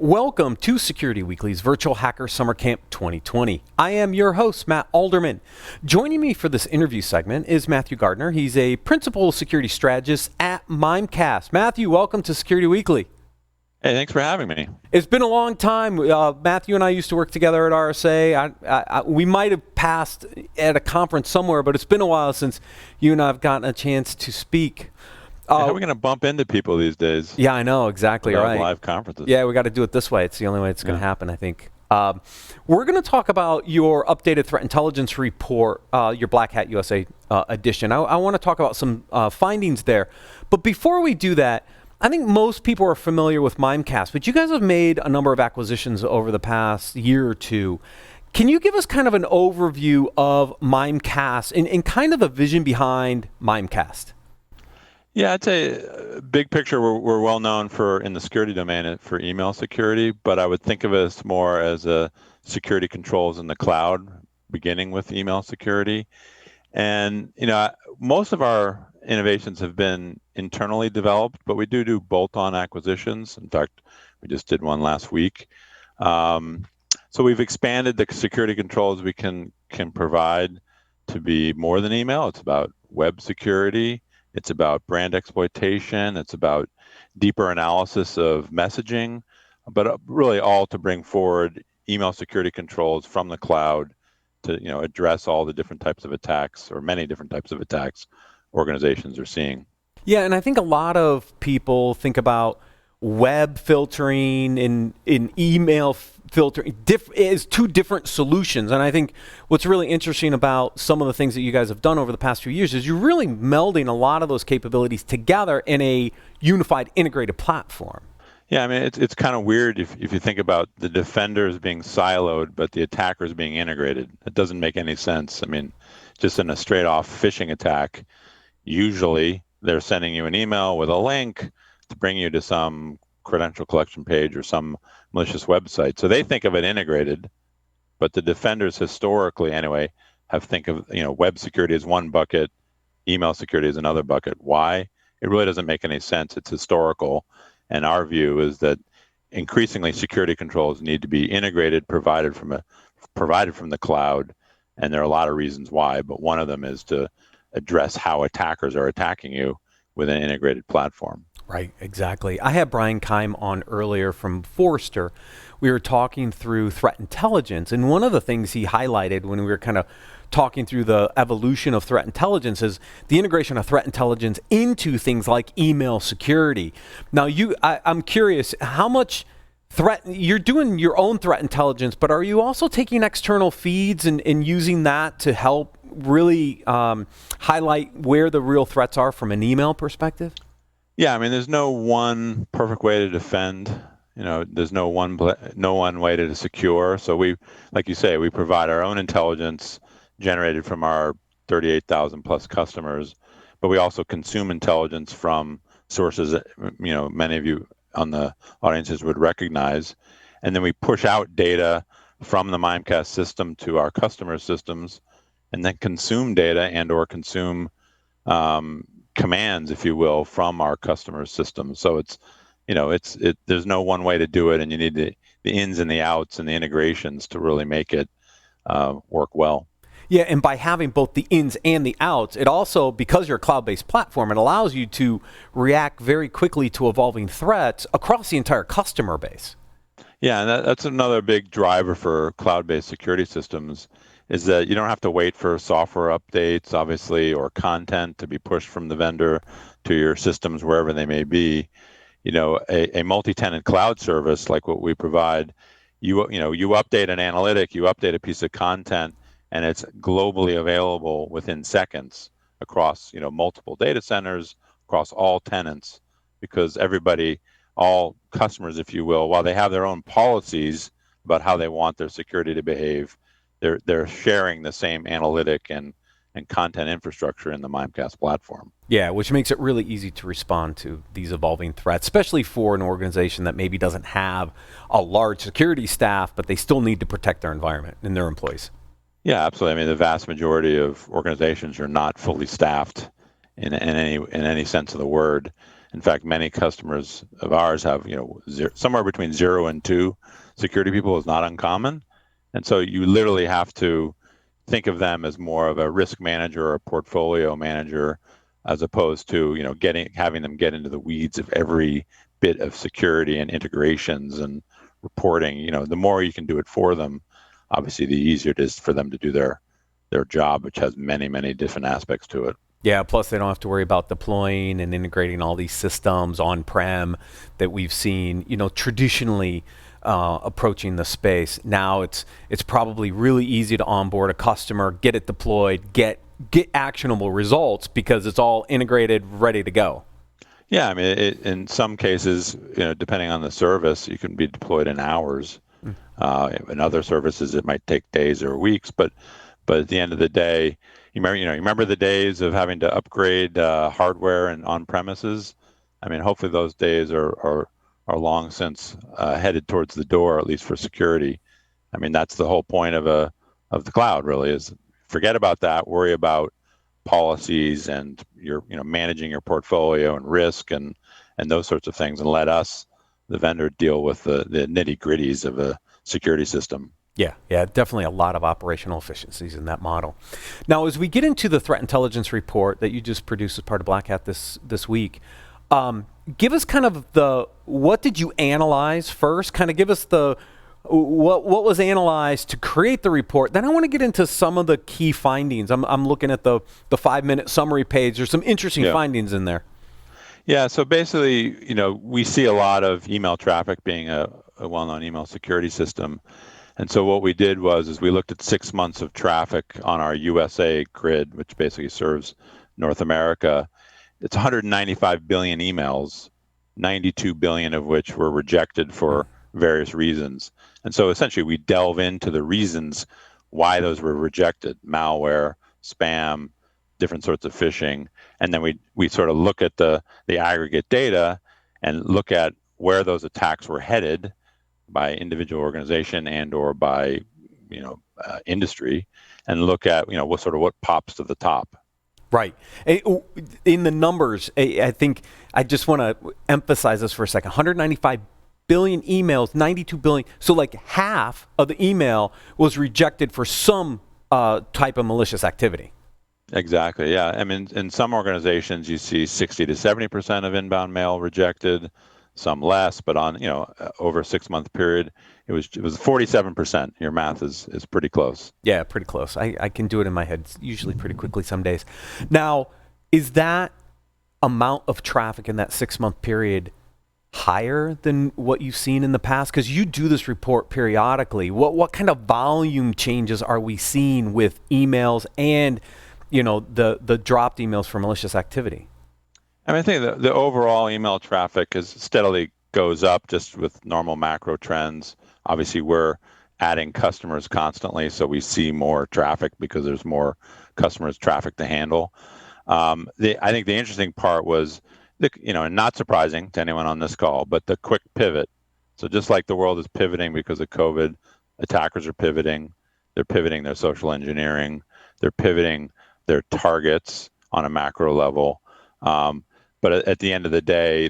Welcome to Security Weekly's Virtual Hacker Summer Camp 2020. I am your host, Matt Alderman. Joining me for this interview segment is Matthew Gardiner. He's a principal security strategist at Mimecast. Matthew, welcome to Security Weekly. Hey, thanks for having me. It's been a long time. Matthew and I used to work together at RSA. We might have passed at a conference somewhere, but it's been a while since you and I have gotten a chance to speak. How are we going to bump into people these days? Yeah, I know, exactly right. Live conferences. Yeah, we got to do it this way. It's the only way it's going to happen, I think. We're going to talk about your updated threat intelligence report, your BlackHat USA Edition. I want to talk about some findings there. But before we do that, I think most people are familiar with Mimecast, but you guys have made a number of acquisitions over the past year or two. Can you give us kind of an overview of Mimecast and kind of the vision behind Mimecast? Yeah, I'd say big picture, we're well known in the security domain for email security, but I would think of us more as a security controls in the cloud, beginning with email security. And, most of our innovations have been internally developed, but we do bolt-on acquisitions. In fact, we just did one last week. So we've expanded the security controls we can provide to be more than email. It's about web security. It's about brand exploitation. It's about deeper analysis of messaging, but really all to bring forward email security controls from the cloud to address all the different types of attacks, or many different types of attacks organizations are seeing. Yeah, and I think a lot of people think about web filtering and email filtering is two different solutions. And I think what's really interesting about some of the things that you guys have done over the past few years is you're really melding a lot of those capabilities together in a unified, integrated platform. Yeah, I mean, it's kind of weird if you think about the defenders being siloed, but the attackers being integrated. It doesn't make any sense. I mean, just in a straight-off phishing attack, usually they're sending you an email with a link to bring you to some credential collection page or some malicious website. So they think of it integrated, but the defenders historically anyway think of web security as one bucket, email security as another bucket. Why? It really doesn't make any sense. It's historical, and our view is that increasingly security controls need to be integrated, provided from the cloud, and there are a lot of reasons why, but one of them is to address how attackers are attacking you with an integrated platform. Right, exactly. I had Brian Keim on earlier from Forrester. We were talking through threat intelligence, and one of the things he highlighted when we were kind of talking through the evolution of threat intelligence is the integration of threat intelligence into things like email security. Now, I'm curious, how much you're doing your own threat intelligence, but are you also taking external feeds and using that to help really highlight where the real threats are from an email perspective? Yeah, I mean, there's no one perfect way to defend. There's no one way to secure. So we, like you say, we provide our own intelligence generated from our 38,000 plus customers, but we also consume intelligence from sources that, many of you on the audiences would recognize. And then we push out data from the Mimecast system to our customer systems, and then consume data and or consume commands, if you will, from our customer systems. So there's no one way to do it, and you need the ins and the outs and the integrations to really make it work well. Yeah, and by having both the ins and the outs, it also, because you're a cloud-based platform, it allows you to react very quickly to evolving threats across the entire customer base. Yeah, and that's another big driver for cloud-based security systems, is that you don't have to wait for software updates, obviously, or content to be pushed from the vendor to your systems, wherever they may be. A multi-tenant cloud service like what we provide, you update an analytic, you update a piece of content, and it's globally available within seconds across multiple data centers, across all tenants, because all customers, if you will, while they have their own policies about how they want their security to behave, they're sharing the same analytic and content infrastructure in the Mimecast platform. Yeah, which makes it really easy to respond to these evolving threats, especially for an organization that maybe doesn't have a large security staff, but they still need to protect their environment and their employees. Yeah, absolutely. I mean, the vast majority of organizations are not fully staffed in any sense of the word. In fact, many customers of ours have, somewhere between 0 and 2 security people is not uncommon. And so you literally have to think of them as more of a risk manager or a portfolio manager, as opposed to, having them get into the weeds of every bit of security and integrations and reporting. The more you can do it for them, obviously the easier it is for them to do their job, which has many, many different aspects to it. Yeah, plus they don't have to worry about deploying and integrating all these systems on-prem that we've seen, traditionally approaching the space. Now it's probably really easy to onboard a customer, get it deployed, get actionable results because it's all integrated, ready to go. Yeah, I mean, in some cases, depending on the service, you can be deployed in hours. In other services, it might take days or weeks, but at the end of the day, you remember the days of having to upgrade hardware and on premises. I mean, hopefully those days are long since headed towards the door, at least for security. I mean, that's the whole point of the cloud, really, is forget about that, worry about policies and your managing your portfolio and risk and those sorts of things, and let us, the vendor, deal with the nitty-gritties of a security system. Yeah, definitely a lot of operational efficiencies in that model. Now, as we get into the threat intelligence report that you just produced as part of BlackHat this week, give us kind of what did you analyze first? Kind of give us what was analyzed to create the report. Then I want to get into some of the key findings. I'm looking at the 5-minute summary page. There's some interesting findings in there. Yeah, so basically, we see a lot of email traffic, being a well-known email security system. And so what we did is we looked at 6 months of traffic on our USA grid, which basically serves North America. It's 195 billion emails, 92 billion of which were rejected for various reasons. And so essentially we delve into the reasons why those were rejected: malware, spam, different sorts of phishing. And then we sort of look at the aggregate data and look at where those attacks were headed by individual organization and or by industry, and look at what pops to the top. Right. In the numbers, I think I just want to emphasize this for a second. 195 billion emails, 92 billion. So like half of the email was rejected for some type of malicious activity. Exactly. Yeah. I mean, in some organizations, you see 60 to 70% of inbound mail rejected, some less, but on over a 6-month period, it was 47%. Your math is pretty close. Yeah, pretty close. I can do it in my head usually pretty quickly some days. Now, is that amount of traffic in that 6-month period higher than what you've seen in the past? Because you do this report periodically. What kind of volume changes are we seeing with emails and the dropped emails for malicious activity? I mean, I think the overall email traffic steadily goes up just with normal macro trends. Obviously, we're adding customers constantly, so we see more traffic because there's more customers' traffic to handle. I think the interesting part was, and not surprising to anyone on this call, but the quick pivot. So just like the world is pivoting because of COVID, attackers are pivoting. They're pivoting their social engineering. They're pivoting their targets on a macro level. But at the end of the day,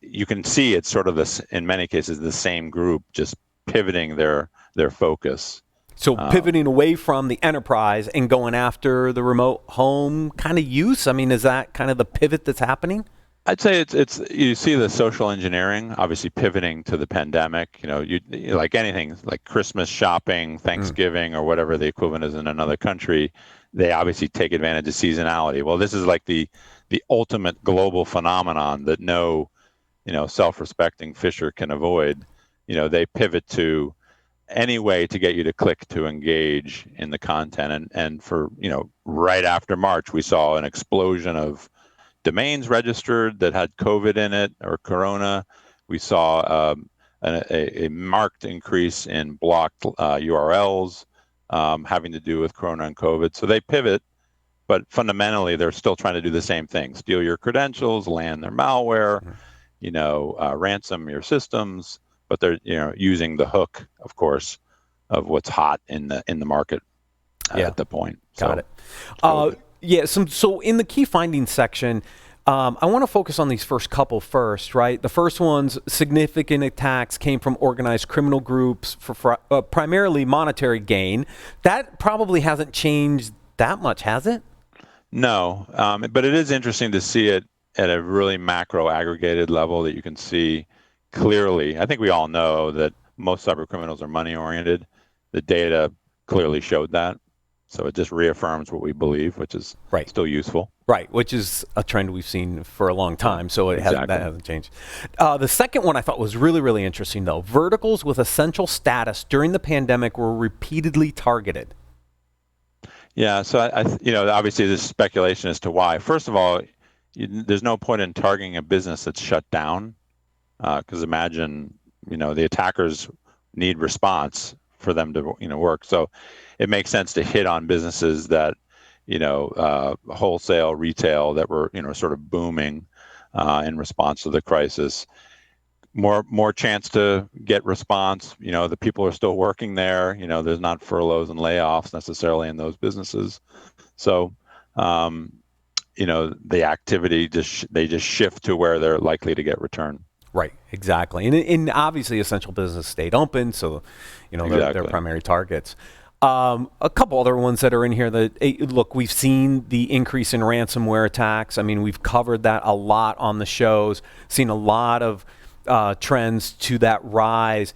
you can see it's sort of this, in many cases, the same group just pivoting their focus. So pivoting away from the enterprise and going after the remote home kind of use. I mean, is that kind of the pivot that's happening? I'd say it's you see the social engineering obviously pivoting to the pandemic. You like anything like Christmas shopping, Thanksgiving, or whatever the equivalent is in another country. They obviously take advantage of seasonality. Well, this is like the ultimate global phenomenon that no self-respecting fisher can avoid. They pivot to any way to get you to click to engage in the content. And for right after March, we saw an explosion of domains registered that had COVID in it or Corona. We saw a marked increase in blocked URLs having to do with Corona and COVID. So they pivot, but fundamentally they're still trying to do the same thing: steal your credentials, land their malware, ransom your systems. But they're using the hook, of course, of what's hot in the market at the point. Got it. So in the key findings section, I want to focus on these first couple first, right? The first one's significant attacks came from organized criminal groups for primarily monetary gain. That probably hasn't changed that much, has it? No, but it is interesting to see it at a really macro aggregated level that you can see clearly. I think we all know that most cyber criminals are money oriented. The data clearly showed that. So it just reaffirms what we believe, which is still useful. Right, which is a trend we've seen for a long time, so that hasn't changed. The second one I thought was really, really interesting, though. Verticals with essential status during the pandemic were repeatedly targeted. Yeah, so obviously there's speculation as to why. First of all, there's no point in targeting a business that's shut down, because imagine, the attackers need response for them to, work. So it makes sense to hit on businesses that, wholesale, retail, that were, sort of booming in response to the crisis. More chance to get response. The people are still working there. There's not furloughs and layoffs necessarily in those businesses. So, the activity they just shift to where they're likely to get return. Right, exactly. And obviously essential business stayed open, so, they're their primary targets. A couple other ones that are in here that, look, we've seen the increase in ransomware attacks. I mean, we've covered that a lot on the shows, seen a lot of trends to that rise.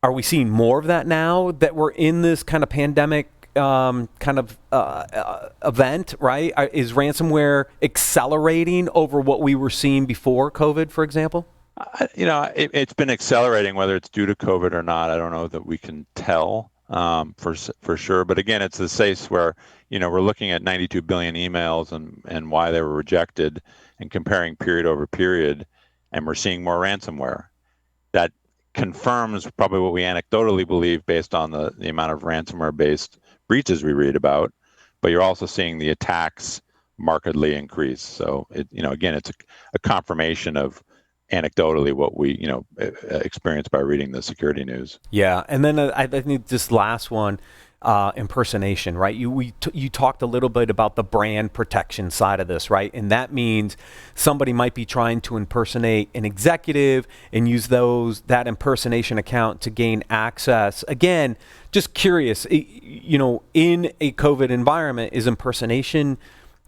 Are we seeing more of that now that we're in this kind of pandemic event, right? Is ransomware accelerating over what we were seeing before COVID, for example? It's been accelerating, whether it's due to COVID or not. I don't know that we can tell for sure. But again, it's the case where, we're looking at 92 billion emails and why they were rejected and comparing period over period, and we're seeing more ransomware. That confirms probably what we anecdotally believe based on the amount of ransomware-based breaches we read about, but you're also seeing the attacks markedly increase. So, again, it's a confirmation of anecdotally what we, experienced by reading the security news. Yeah, and then I think this last one, impersonation, right? You talked a little bit about the brand protection side of this, right? And that means somebody might be trying to impersonate an executive and use that impersonation account to gain access. Again, just curious, in a COVID environment, is impersonation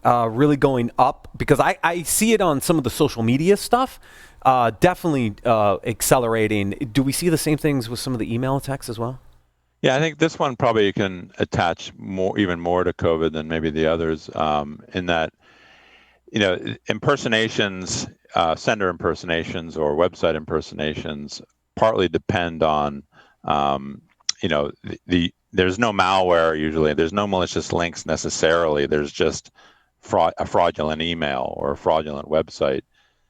really going up? Because I see it on some of the social media stuff. Definitely accelerating. Do we see the same things with some of the email attacks as well? Yeah, I think this one probably can attach even more to COVID than maybe the others, in that, impersonations, sender impersonations or website impersonations partly depend on, there's no malware usually. There's no malicious links necessarily. There's just a fraudulent email or a fraudulent website.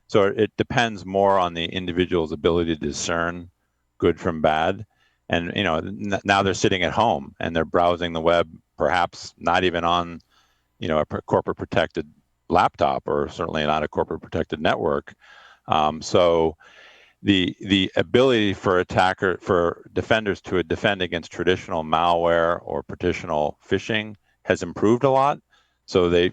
So it depends more on the individual's ability to discern good from bad. And, now they're sitting at home and they're browsing the web, perhaps not even on, a corporate protected laptop, or certainly not a corporate protected network. So the ability for defenders to defend against traditional malware or traditional phishing has improved a lot. So they've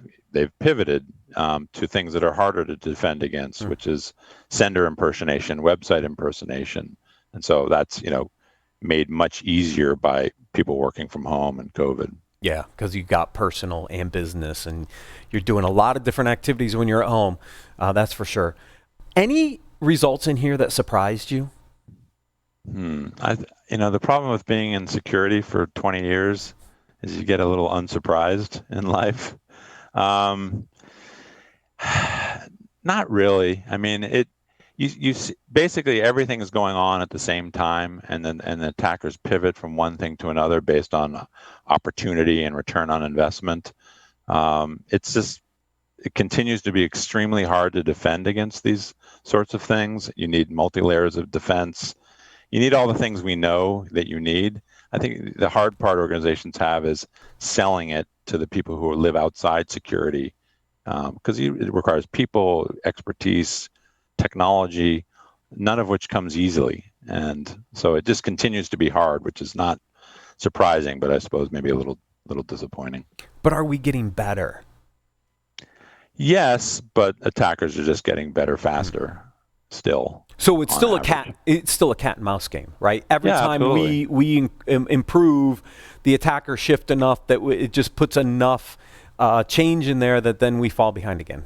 pivoted to things that are harder to defend against, which is sender impersonation, website impersonation. And so that's, made much easier by people working from home and COVID. Yeah, because you got personal and business, and you're doing a lot of different activities when you're at home. That's for sure. Any results in here that surprised you? The problem with being in security for 20 years is you get a little unsurprised in life. Not really. I mean, you basically everything is going on at the same time, and the attackers pivot from one thing to another based on opportunity and return on investment. It continues to be extremely hard to defend against these sorts of things. You need multi-layers of defense. You need all the things we know that you need. I think the hard part organizations have is selling it to the people who live outside security, because it requires people, expertise, technology, none of which comes easily. And so it just continues to be hard, which is not surprising, but I suppose maybe a little disappointing. But are we getting better? Yes, but attackers are just getting better faster still. So it's on still average. it's still a cat and mouse game, right? Every Yeah, time absolutely. we improve, the attacker shift enough that it just puts enough change in there that then we fall behind again.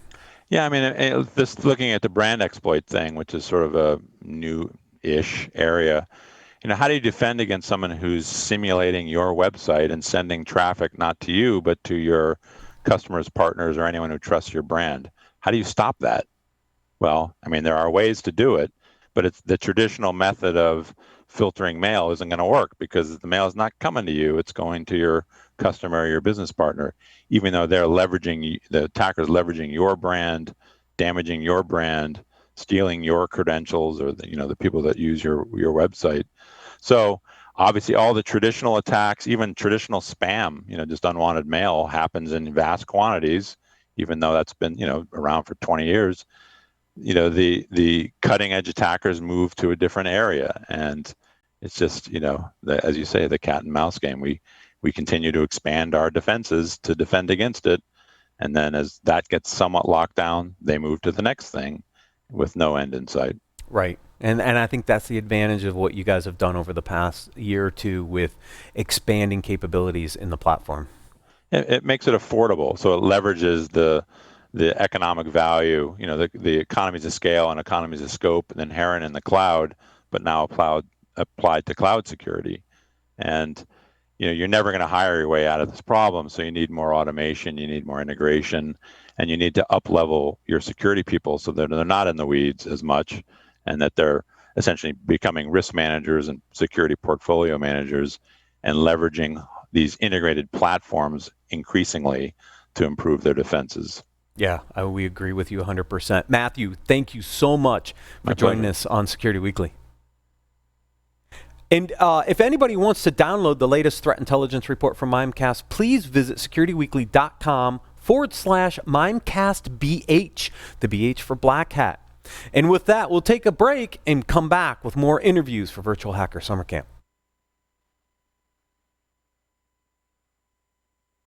Yeah, I mean, this looking at the brand exploit thing, which is sort of a new-ish area. How do you defend against someone who's simulating your website and sending traffic not to you, but to your customers, partners, or anyone who trusts your brand? How do you stop that? Well, I mean, there are ways to do it, but it's the traditional method of filtering mail isn't going to work because the mail is not coming to you. It's going to your customer or your business partner, even though the attacker's leveraging your brand, damaging your brand, stealing your credentials or the people that use your website. So obviously all the traditional attacks, even traditional spam, just unwanted mail happens in vast quantities, even though that's been, around for 20 years. The cutting edge attackers move to a different area, and it's just as you say, the cat and mouse game. We continue to expand our defenses to defend against it, and then as that gets somewhat locked down, they move to the next thing with no end in sight. Right. And I think that's the advantage of what you guys have done over the past year or two with expanding capabilities in the platform. It makes it affordable, so it leverages the economic value, the economies of scale and economies of scope inherent in the cloud, but now applied to cloud security. And you're never going to hire your way out of this problem, so you need more automation, you need more integration, and you need to up-level your security people so that they're not in the weeds as much, and that they're essentially becoming risk managers and security portfolio managers and leveraging these integrated platforms increasingly to improve their defenses. Yeah, we agree with you 100%. Matthew, thank you so much for joining us on Security Weekly. And if anybody wants to download the latest threat intelligence report from Mimecast, please visit securityweekly.com/MimecastBH, the BH for Black Hat. And with that, we'll take a break and come back with more interviews for Virtual Hacker Summer Camp.